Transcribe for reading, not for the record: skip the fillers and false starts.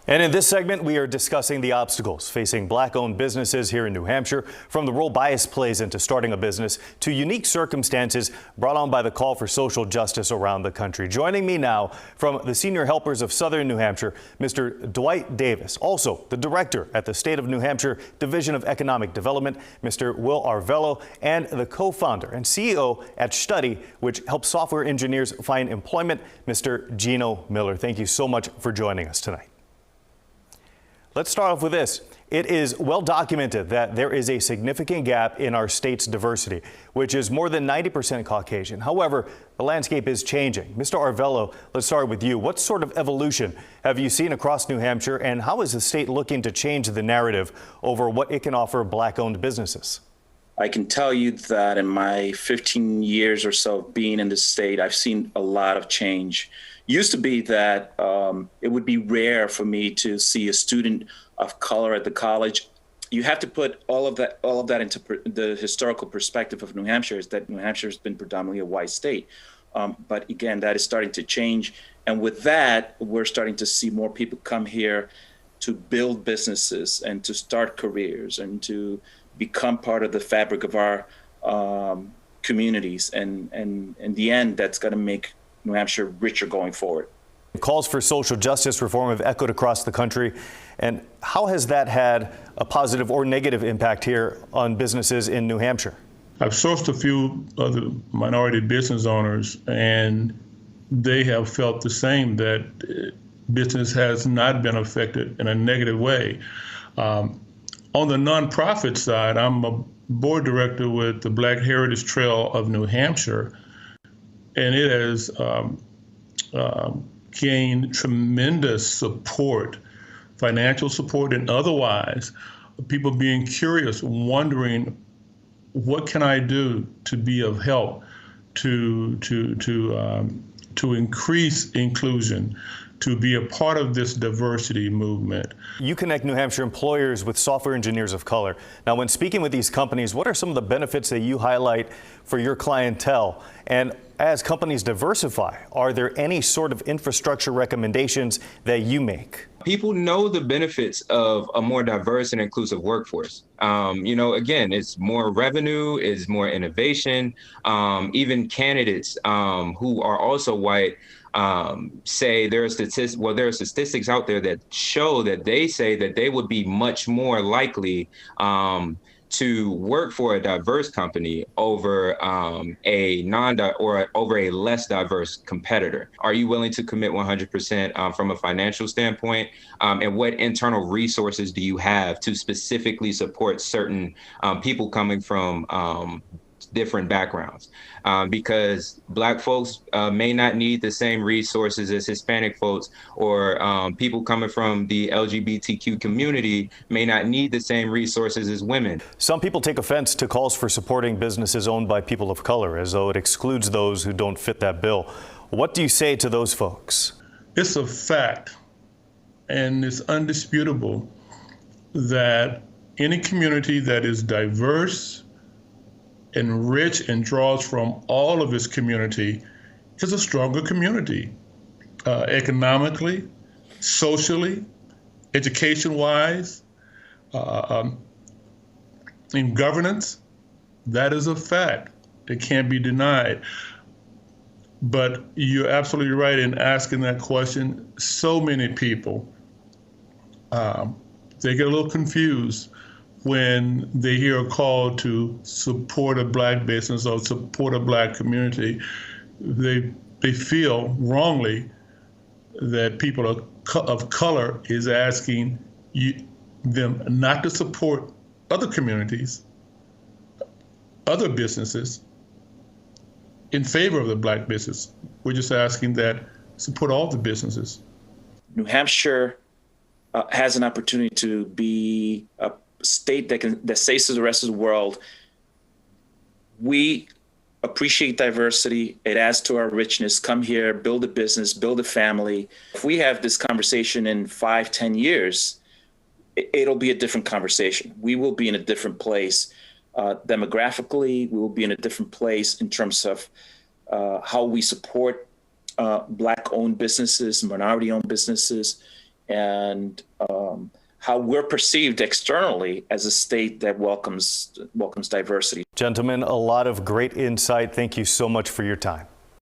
And in this segment, we are discussing the obstacles facing Black-owned businesses here in New Hampshire, from the role bias plays into starting a business to unique circumstances brought on by the call for social justice around the country. Joining me now from the Senior Helpers of Southern New Hampshire, Mr. Dwight Davis, also the director at the State of New Hampshire Division of Economic Development, Mr. Will Arvello, and the co-founder and CEO at Study, which helps software engineers find employment, Mr. Gino Miller. Thank you so much for joining us tonight. Let's start off with this. It is well documented that there is a significant gap in our state's diversity, which is more than 90% Caucasian. However, the landscape is changing. Mr. Arvello, let's start with you. What sort of evolution have you seen across New Hampshire, and how is the state looking to change the narrative over what it can offer Black-owned businesses? I can tell you that in my 15 years or so of being in the state, I've seen a lot of change. Used to be that it would be rare for me to see a student of color at the college. You have to put all of that into the historical perspective of New Hampshire, is that New Hampshire has been predominantly a white state. But again, that is starting to change. And with that, we're starting to see more people come here to build businesses and to start careers and to become part of the fabric of our communities. And in the end, that's going to make New Hampshire richer going forward. Calls for social justice reform have echoed across the country. And how has that had a positive or negative impact here on businesses in New Hampshire? I've sourced a few other minority business owners, and they have felt the same, that business has not been affected in a negative way. On the nonprofit side, I'm a board director with the Black Heritage Trail of New Hampshire, and it has gained tremendous support, financial support and otherwise, people being curious, wondering, what can I do to be of help to increase inclusion, to be a part of this diversity movement. You connect New Hampshire employers with software engineers of color. Now, when speaking with these companies, what are some of the benefits that you highlight for your clientele? And as companies diversify, are there any sort of infrastructure recommendations that you make? People know the benefits of a more diverse and inclusive workforce. Again, it's more revenue, it's more innovation. Even candidates who are also white say there are statistics out there that show that they say that they would be much more likely to work for a diverse company over over a less diverse competitor. Are you willing to commit 100% from a financial standpoint? And what internal resources do you have to specifically support certain people coming from different backgrounds? Because Black folks may not need the same resources as Hispanic folks, or people coming from the LGBTQ community may not need the same resources as women. Some people take offense to calls for supporting businesses owned by people of color, as though it excludes those who don't fit that bill. What do you say to those folks? It's a fact, and it's undisputable, that any community that is diverse and rich and draws from all of its community is a stronger community, economically, socially, education-wise, in governance. That is a fact. It can't be denied. But you're absolutely right in asking that question. So many people, they get a little confused when they hear a call to support a Black business or support a Black community. They feel wrongly that people of color is asking them not to support other communities, other businesses, in favor of the Black business. We're just asking that support all the businesses. New Hampshire has an opportunity to be a state that says to the rest of the world, we appreciate diversity. It adds to our richness. Come here, build a business, build a family. If we have this conversation in 5-10 years, it'll be a different conversation. We will be in a different place demographically. We will be in a different place in terms of how we support Black-owned businesses, minority-owned businesses. and how we're perceived externally as a state that welcomes diversity. Gentlemen, a lot of great insight. Thank you so much for your time.